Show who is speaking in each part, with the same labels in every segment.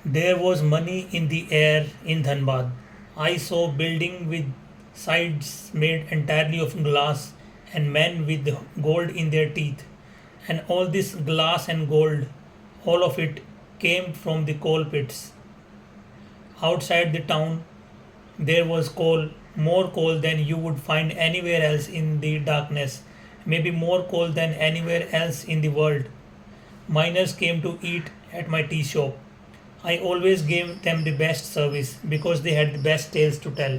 Speaker 1: There was money in the air in Dhanbad. I saw building with sides made entirely of glass and men with gold in their teeth. And all this glass and gold, all of it came from the coal pits. Outside the town, there was coal, more coal than you would find anywhere else in the darkness, maybe more coal than anywhere else in the world. Miners came to eat at my tea shop. I always gave them the best service because they had the best tales to tell.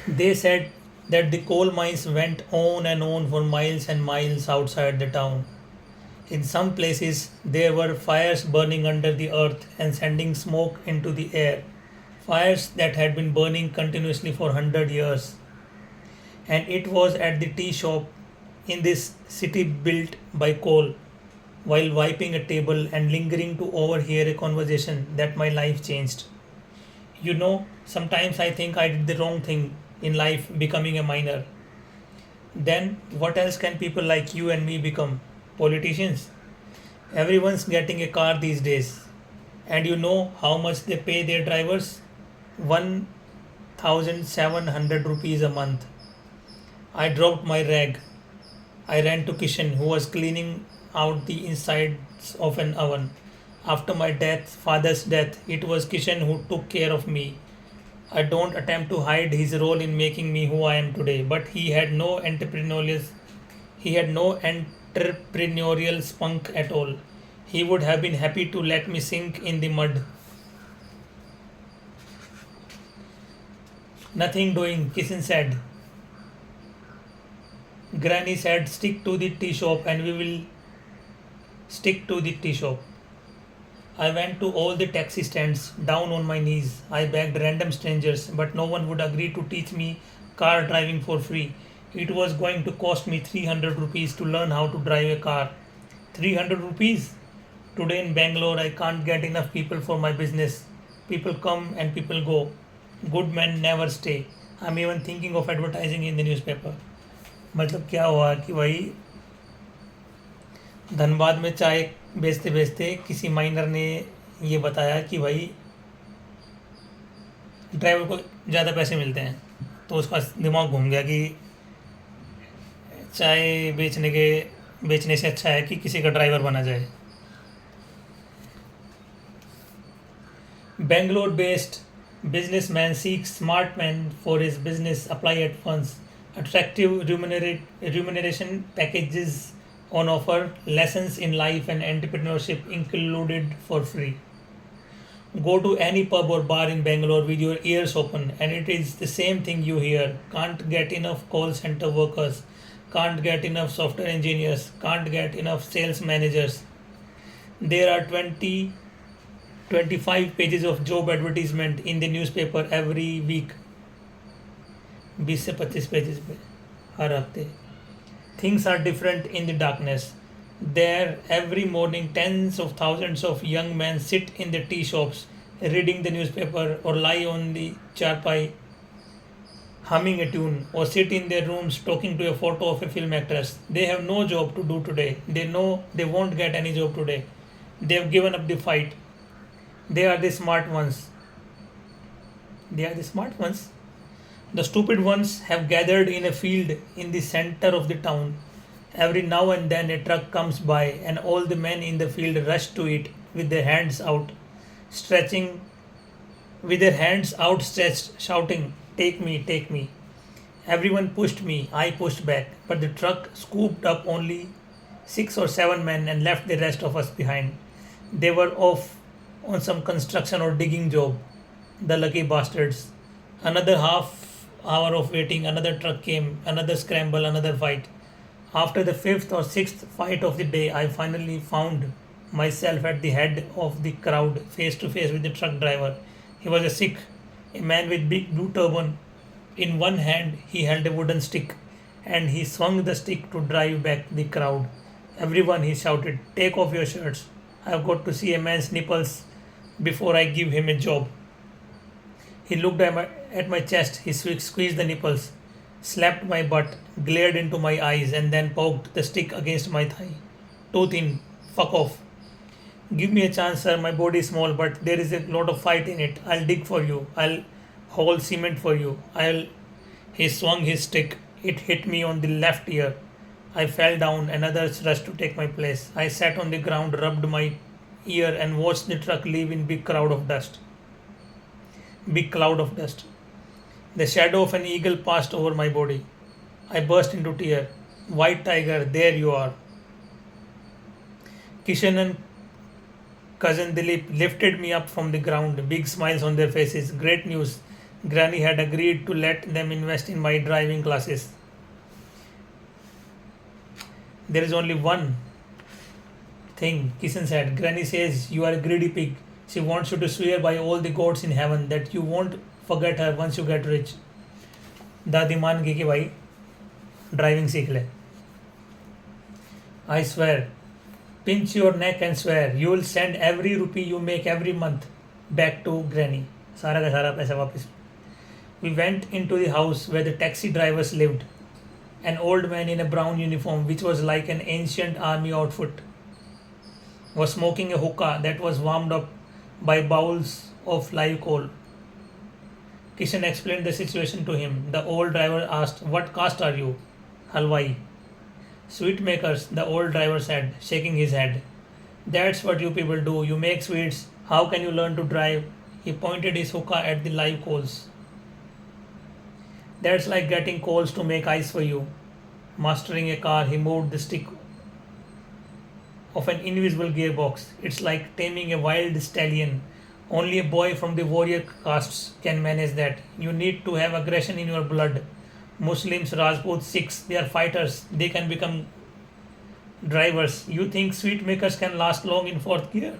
Speaker 1: They said that the coal mines went on and on for miles and miles outside the town. In some places, there were fires burning under the earth and sending smoke into the air. Fires that had been burning continuously for 100 years. And it was at the tea shop in this city built by coal, while wiping a table and lingering to overhear a conversation, that my life changed. You know, sometimes I think I did the wrong thing in life becoming a miner. Then, what else can people like you and me become? Politicians. Everyone's getting a car these days. And you know how much they pay their drivers? 1,700 rupees a month. I dropped my rag. I ran to Kishan, who was cleaning out the insides of an oven. After my father's death, it was Kishan who took care of me. I don't attempt to hide his role in making me who I am today, but he had no entrepreneurial spunk at all. He would have been happy to let me sink in the mud. Nothing doing, Kishan said. Granny said, stick to the tea shop and we will stick to the tea shop. I went to all the taxi stands, down on my knees. I begged random strangers, but no one would agree to teach me car driving for free. It was going to cost me 300 rupees to learn how to drive a car. 300 rupees? Today in Bangalore, I can't get enough people for my business. People come and people go. Good men never stay. I'm even thinking of advertising in the newspaper. मतलब क्या हुआ कि भाई धनबाद में चाय बेचते बेचते किसी माइनर ने ये बताया कि भाई ड्राइवर को ज़्यादा पैसे मिलते हैं, तो उसका दिमाग घूम गया कि चाय बेचने से अच्छा है कि किसी का ड्राइवर बना जाए. Bangalore based businessman seeks smart men for his business. Apply at once. Attractive remuneration packages on offer. Lessons in life and entrepreneurship included for free. Go to any pub or bar in Bangalore with your ears open, and it is the same thing you hear. Can't get enough call center workers, can't get enough software engineers, can't get enough sales managers. There are 25 pages of job advertisement in the newspaper every week. 20 से 25 pages पे हर हफ्ते. Things are different in the darkness. There, every morning, tens of thousands of young men sit in the tea shops, reading the newspaper, or lie on the charpai, humming a tune, or sit in their rooms talking to a photo of a film actress. They have no job to do today. They know they won't get any job today. They have given up the fight. They are the smart ones. They are the smart ones. The stupid ones have gathered in a field in the center of the town. Every now and then a truck comes by, and all the men in the field rush to it with their hands out, stretching, with their hands outstretched, shouting, take me, take me. Everyone pushed me, I pushed back, but the truck scooped up only 6 or 7 men and left the rest of us behind. They were off on some construction or digging job, the lucky bastards. Another half hour of waiting, another truck came, another scramble, another fight. After the fifth or sixth fight of the day, I finally found myself at the head of the crowd, face to face with the truck driver. He was a Sikh, a man with big blue turban. In one hand, he held a wooden stick, and he swung the stick to drive back the crowd. Everyone, he shouted, take off your shirts. I have got to see a man's nipples before I give him a job. He looked at my chest, he squeezed the nipples, slapped my butt, glared into my eyes, and then poked the stick against my thigh. Too thin. Fuck off. Give me a chance, sir. My body is small, but there is a lot of fight in it. I'll dig for you. I'll haul cement for you. I'll. He swung his stick. It hit me on the left ear. I fell down and others rushed to take my place. I sat on the ground, rubbed my ear, and watched the truck leave in big crowd of dust. Big cloud of dust. The shadow of an eagle passed over my body. I burst into tears. White tiger, there you are. Kishan and cousin Dilip lifted me up from the ground, big smiles on their faces. Great news. Granny had agreed to let them invest in my driving classes. There is only one thing, Kishan said. Granny says you are a greedy pig. She wants you to swear by all the gods in heaven that you won't forget her once you get rich. दादी मान गई कि भाई driving सीख ले. I swear. Pinch your neck and swear. You will send every rupee you make every month back to Granny. सारा का सारा पैसा वापस. We went into the house where the taxi drivers lived. An old man in a brown uniform, which was like an ancient army outfit, was smoking a hookah that was warmed up by bowls of live coal. Kishan explained the situation to him. The old driver asked, "What caste are you?" "Halwai." "Sweet makers," the old driver said, shaking his head. "That's what you people do. You make sweets. How can you learn to drive?" He pointed his hookah at the live coals. "That's like getting coals to make ice for you." Mastering a car, he moved the stick of an invisible gearbox. "It's like taming a wild stallion. Only a boy from the warrior castes can manage that. You need to have aggression in your blood. Muslims, Rajputs, Sikhs, they are fighters. They can become drivers. You think sweet makers can last long in fourth gear?"